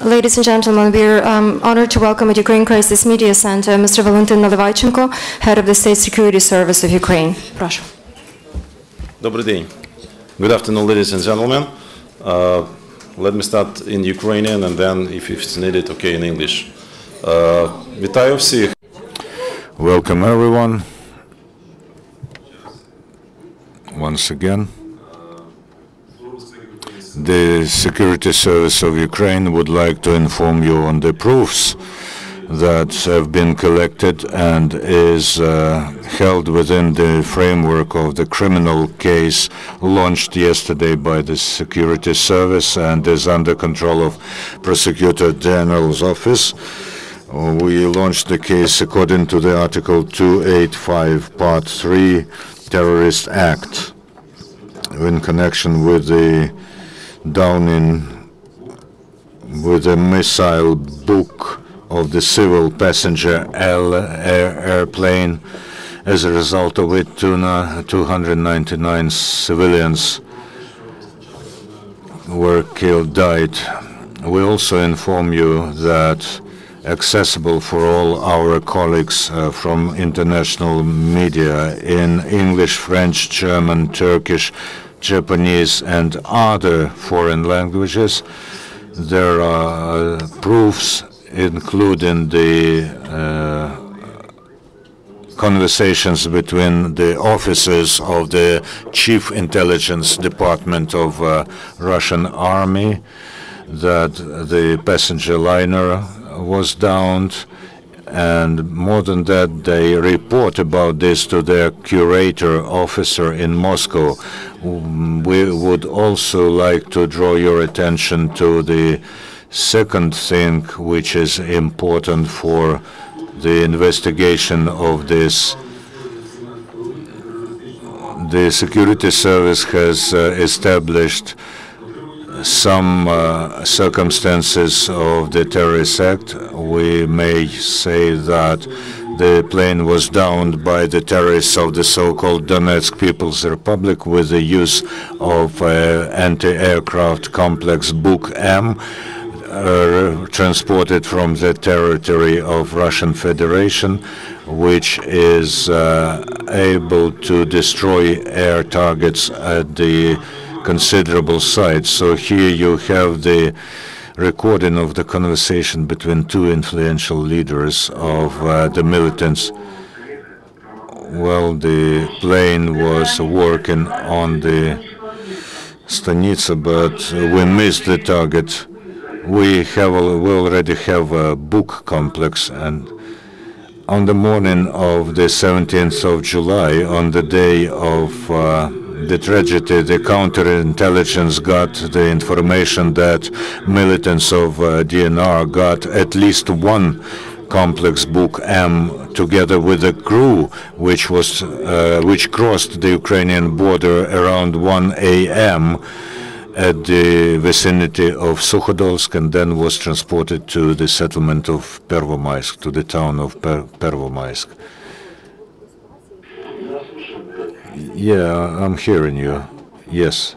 Ladies and gentlemen, we are honored to welcome at Ukraine Crisis Media Center Mr. Valentyn Nalyvaichenko, head of the State Security Service of Ukraine. Прошу. Добрый день. Good afternoon, ladies and gentlemen. Let me start in Ukrainian and then, if it's needed, okay, in English. Вітаю всіх. Welcome everyone. Once again, the Security Service of Ukraine would like to inform you on the proofs that have been collected and is held within the framework of the criminal case launched yesterday by the Security Service and is under control of Prosecutor General's office. We launched the case according to the Article 285, Part 3, Terrorist Act, in connection with the downing with a missile book of the civil passenger airplane. As a result of it, 299 civilians were killed, died. We also inform you that accessible for all our colleagues from international media in English, French, German, Turkish, Japanese, and other foreign languages. There are proofs, including the conversations between the officers of the Chief Intelligence Department of Russian Army, that the passenger liner was downed, and more than that, they report about this to their curator officer in Moscow. We would also like to draw your attention to the second thing, which is important for the investigation of this. The Security Service has established some circumstances of the terrorist act. We may say that the plane was downed by the terrorists of the so-called Donetsk People's Republic with the use of anti-aircraft complex Buk M, transported from the territory of Russian Federation, which is able to destroy air targets at the considerable sites. So here you have the recording of the conversation between two influential leaders of the militants. Well, the plane was working on the Stanitsa, but we missed the target. We already have a Buk complex, and on the morning of the 17th of July, on the day of the tragedy, the counterintelligence got the information that militants of DNR got at least one complex Buk M together with a crew which crossed the Ukrainian border around 1 a.m. at the vicinity of Sukhodolsk, and then was transported to the settlement of Pervomaisk, to the town of Pervomaisk. Yeah, I'm hearing you. Yes.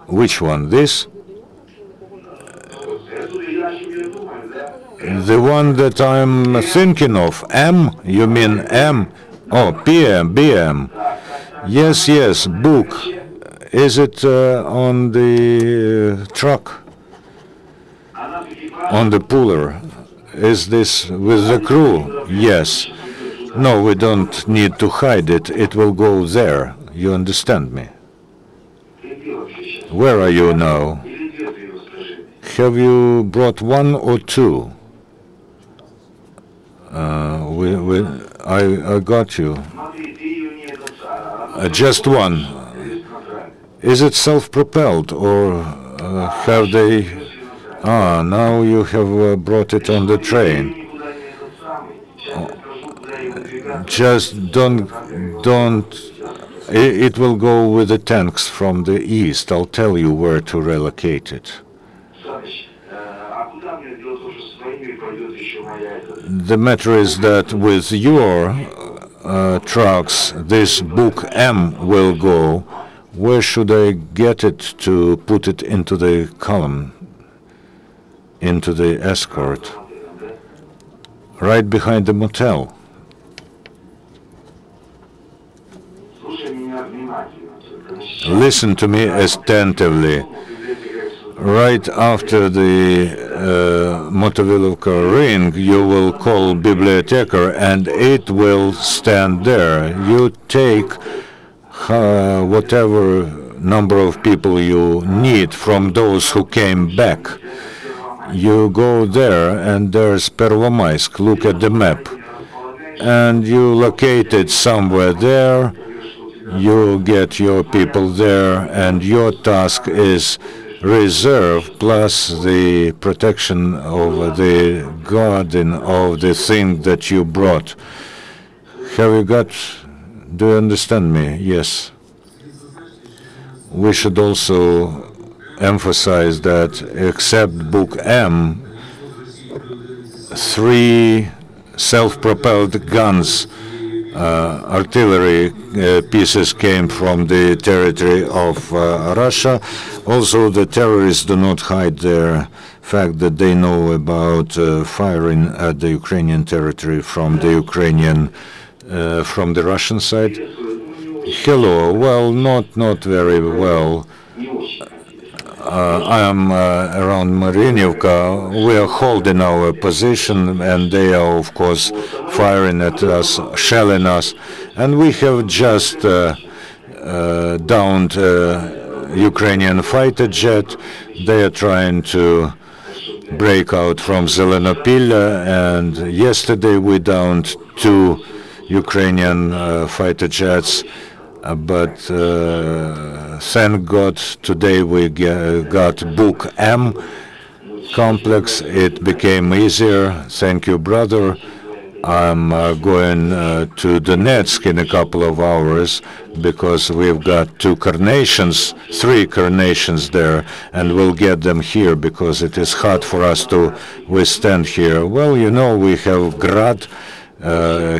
Which one? This? The one that I'm thinking of. M? You mean M? Oh, PM, BM. Yes, yes, Buk. Is it on the truck? On the puller? Is this with the crew? Yes. No, we don't need to hide it. It will go there. You understand me? Where are you now? Have you brought one or two? I got you. Just one. Is it self-propelled, or have they? Now you have brought it on the train. Just don't. It will go with the tanks from the east. I'll tell you where to relocate it. The matter is that with your trucks, this Buk M will go Where should I get it to put it into the column, into the escort? Right behind the motel. Listen to me attentively. Right after the Motovilovka ring, you will call bibliotekar and it will stand there. You take whatever number of people you need from those who came back. You go there and there's Pervomaisk. Look at the map. And you locate it somewhere there. You get your people there and your task is reserve plus the protection of the guardian of the thing that you brought. Have you got, do you understand me? Yes. We should also emphasize that except Book M, 3 self-propelled guns, artillery pieces came from the territory of Russia. Also, the terrorists do not hide their fact that they know about firing at the Ukrainian territory from the Ukrainian, from the Russian side. Hello. Well, not very well. I am around Mariinivka. We are holding our position, and they are, of course, firing at us, shelling us. And we have just downed Ukrainian fighter jet. They are trying to break out from Zelenopil, and yesterday we downed 2 Ukrainian fighter jets. But thank God today we got Book M complex. It became easier. Thank you, brother. I'm going to Donetsk in a couple of hours because we've got 3 carnations there, and we'll get them here because it is hard for us to withstand here. Well, you know, we have Grad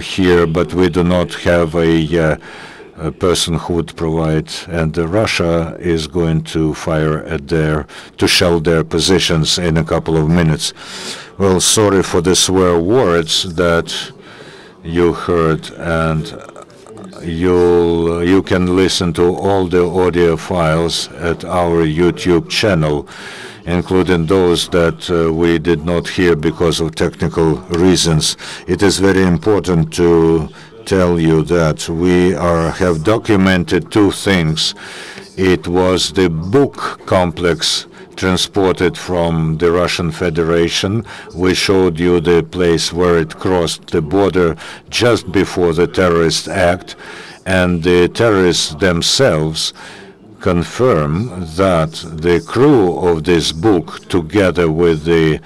here, but we do not have a person who would provide, and Russia is going to fire at to shell their positions in a couple of minutes. Well, sorry for the swear words that you heard, and you can listen to all the audio files at our YouTube channel, including those that we did not hear because of technical reasons. It is very important to tell you that we have documented 2 things. It was the book complex transported from the Russian Federation. We showed you the place where it crossed the border just before the terrorist act, and the terrorists themselves confirm that the crew of this book, together with the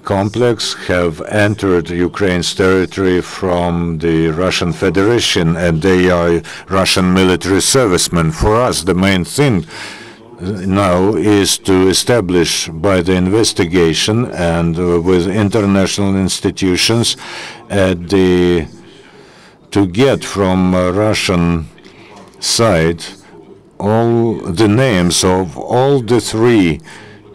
complex, have entered Ukraine's territory from the Russian Federation, and they are Russian military servicemen. For us, the main thing now is to establish by the investigation and with international institutions to get from Russian side all the names of all the 3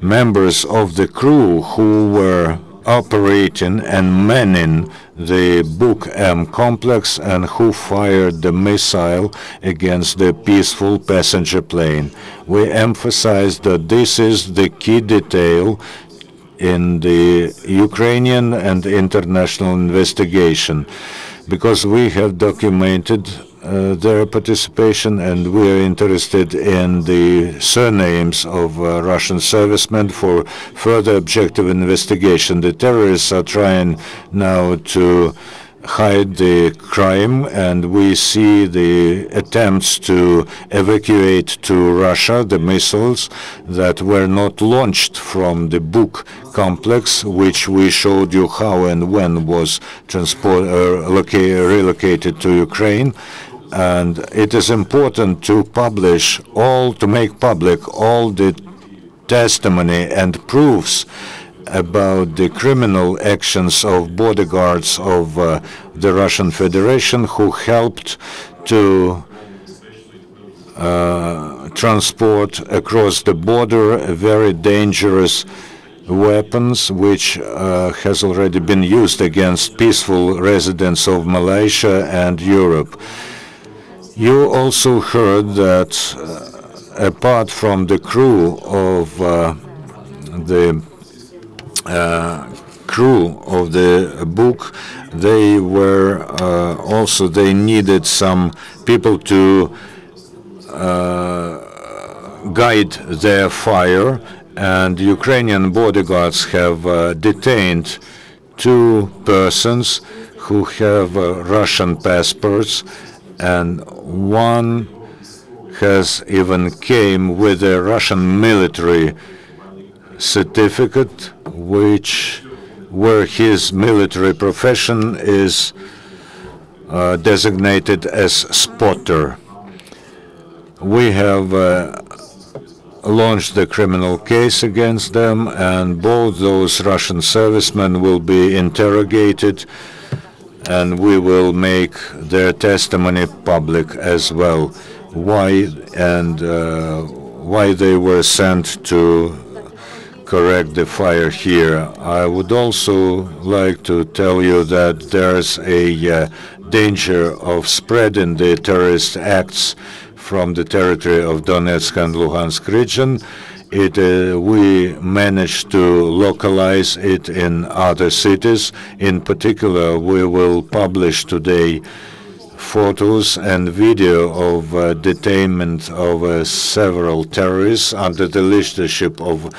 members of the crew who were operating and manning the Book M complex and who fired the missile against the peaceful passenger plane. We emphasize that this is the key detail in the Ukrainian and international investigation, because we have documented their participation, and we are interested in the surnames of Russian servicemen for further objective investigation. The terrorists are trying now to hide the crime, and we see the attempts to evacuate to Russia the missiles that were not launched from the Book complex, which we showed you how and when was relocated to Ukraine. And it is important to make public all the testimony and proofs about the criminal actions of bodyguards of the Russian Federation who helped to transport across the border very dangerous weapons which has already been used against peaceful residents of Malaysia and Europe. You also heard that apart from the crew of the book, they were also they needed some people to guide their fire, and Ukrainian bodyguards have detained 2 persons who have Russian passports, and one has even came with a Russian military certificate, where his military profession is designated as spotter. We have launched the criminal case against them, and both those Russian servicemen will be interrogated, and we will make their testimony public as well. Why they were sent to correct the fire here. I would also like to tell you that there's a danger of spreading the terrorist acts from the territory of Donetsk and Luhansk region. We managed to localize it in other cities. In particular, we will publish today photos and video of detainment of several terrorists under the leadership of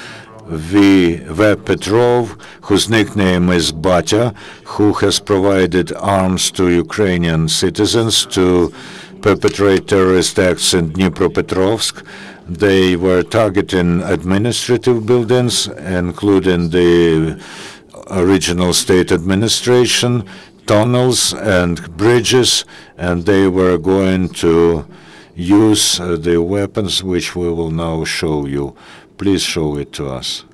V. Petrov, whose nickname is Batya, who has provided arms to Ukrainian citizens to perpetrate terrorist acts in Dnipropetrovsk. They were targeting administrative buildings, including the original state administration, tunnels and bridges, and they were going to use the weapons which we will now show you. Please show it to us.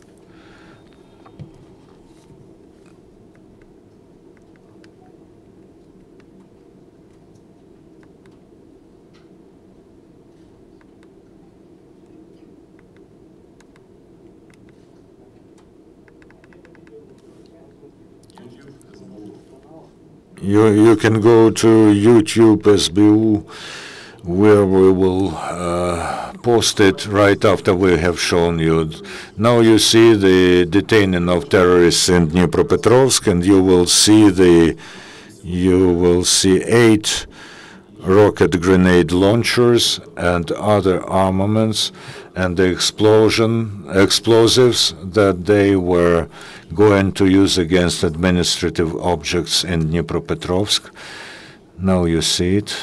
You can go to YouTube SBU, where we will post it right after we have shown you. Now you see the detaining of terrorists in Dnipropetrovsk, and you will see 8 rocket grenade launchers and other armaments and the explosives that they were going to use against administrative objects in Dnipropetrovsk. Now you see it.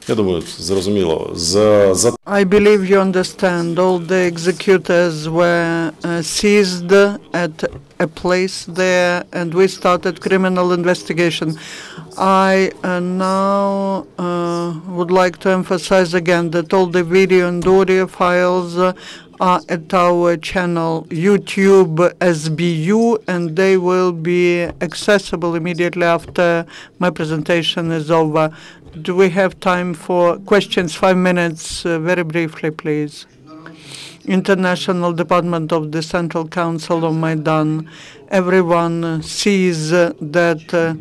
Я думаю, зрозуміло. I believe you understand. All the executors were seized at a place there, and we started criminal investigation. I now would like to emphasize again that all the video and audio files are at our channel YouTube SBU, and they will be accessible immediately after my presentation is over. Do we have time for questions? 5 minutes, very briefly, please. International Department of the Central Council of Maidan. Everyone sees that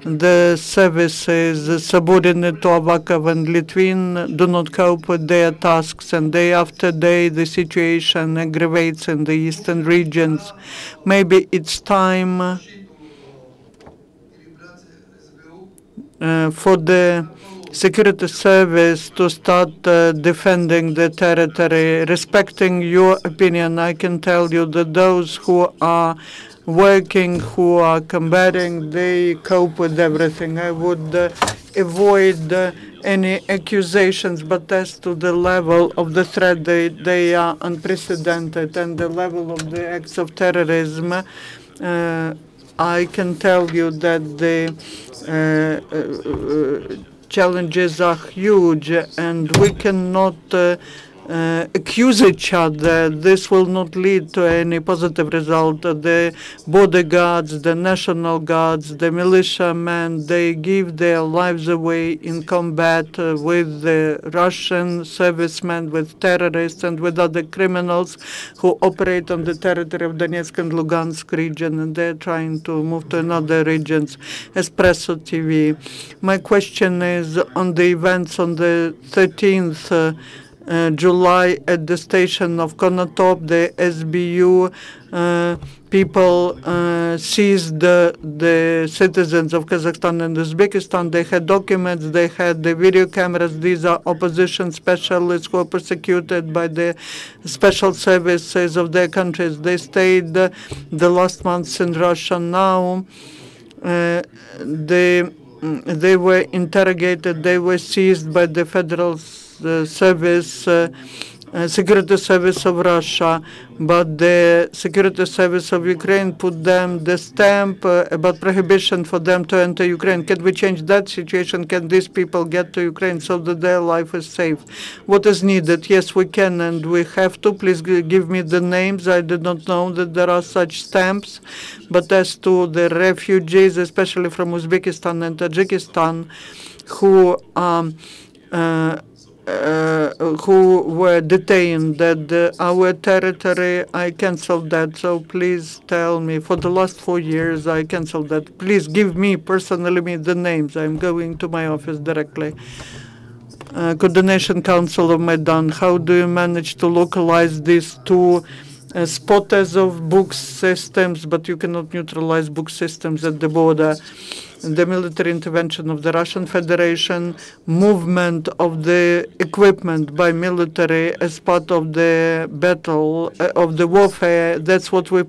the services subordinate to Avakov and Litvin do not cope with their tasks, and day after day the situation aggravates in the eastern regions. Maybe it's time for the security service to start defending the territory. Respecting your opinion, I can tell you that those who are working, who are combating, they cope with everything. I would avoid any accusations, but as to the level of the threat, they are unprecedented, and the level of the acts of terrorism, I can tell you that the challenges are huge, and we cannot accuse each other. This will not lead to any positive result. The border guards, the national guards, the militiamen, they give their lives away in combat with the Russian servicemen, with terrorists, and with other criminals who operate on the territory of Donetsk and Lugansk region, and they're trying to move to another regions. Espresso TV. My question is on the events on the 13th July at the station of Konotop. The SBU people seized the citizens of Kazakhstan and Uzbekistan. They had documents, they had the video cameras. These are opposition specialists who are persecuted by the special services of their countries. They stayed the last months in Russia. Now they were interrogated, they were seized by the federal service, security service of Russia, but the security service of Ukraine put them the stamp about prohibition for them to enter Ukraine. Can we change that situation? Can these people get to Ukraine so that their life is safe? What is needed? Yes, we can, and we have to. Please give me the names. I did not know that there are such stamps. But as to the refugees, especially from Uzbekistan and Tajikistan, who were detained at our territory, I canceled that. So please tell me, for the last 4 years, I canceled that. Please give me personally the names. I'm going to my office directly. Coordination Council of Maidan, how do you manage to localize these two spotters of book systems, but you cannot neutralize book systems at the border? The military intervention of the Russian Federation, movement of the equipment by military as part of the battle, of the warfare. That's what we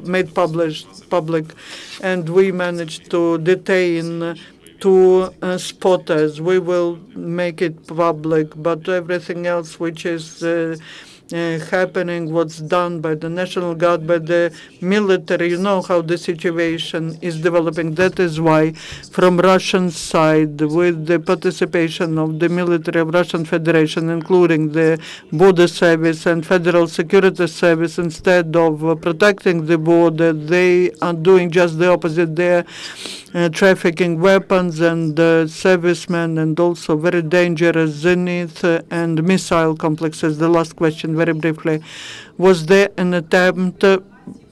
made public, and we managed to detain 2 spotters. We will make it public, but everything else which is happening, what's done by the National Guard, by the military, you know how the situation is developing. That is why from Russian side, with the participation of the military of Russian Federation, including the border service and federal security service, instead of protecting the border, they are doing just the opposite. They're trafficking weapons and servicemen, and also very dangerous Zenith and missile complexes. The last question, very briefly. Was there an attempt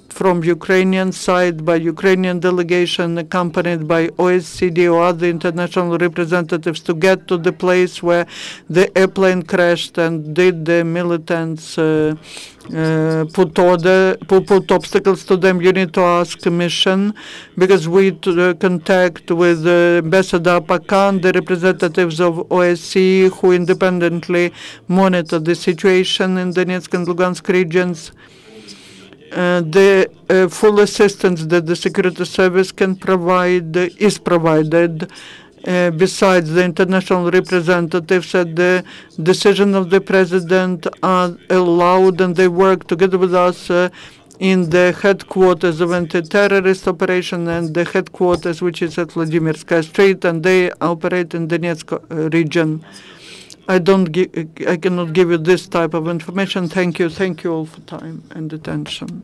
from Ukrainian side by Ukrainian delegation accompanied by OSCE or other international representatives to get to the place where the airplane crashed, and did the militants put obstacles to them? You need to ask a mission, because we contact with Ambassador Pakan, the representatives of OSCE, who independently monitor the situation in Donetsk and Lugansk regions. The full assistance that the security service can provide is provided. Besides, the international representatives at the decision of the president are allowed, and they work together with us in the headquarters of anti-terrorist operation and the headquarters which is at Vladimirskaya Street, and they operate in the Donetsk region. I cannot give you this type of information. Thank you all for time and attention.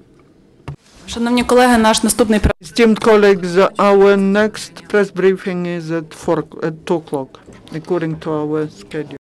Шановні колеги, наш наступний Esteemed colleagues, our next press briefing is at 2 o'clock, according to our schedule.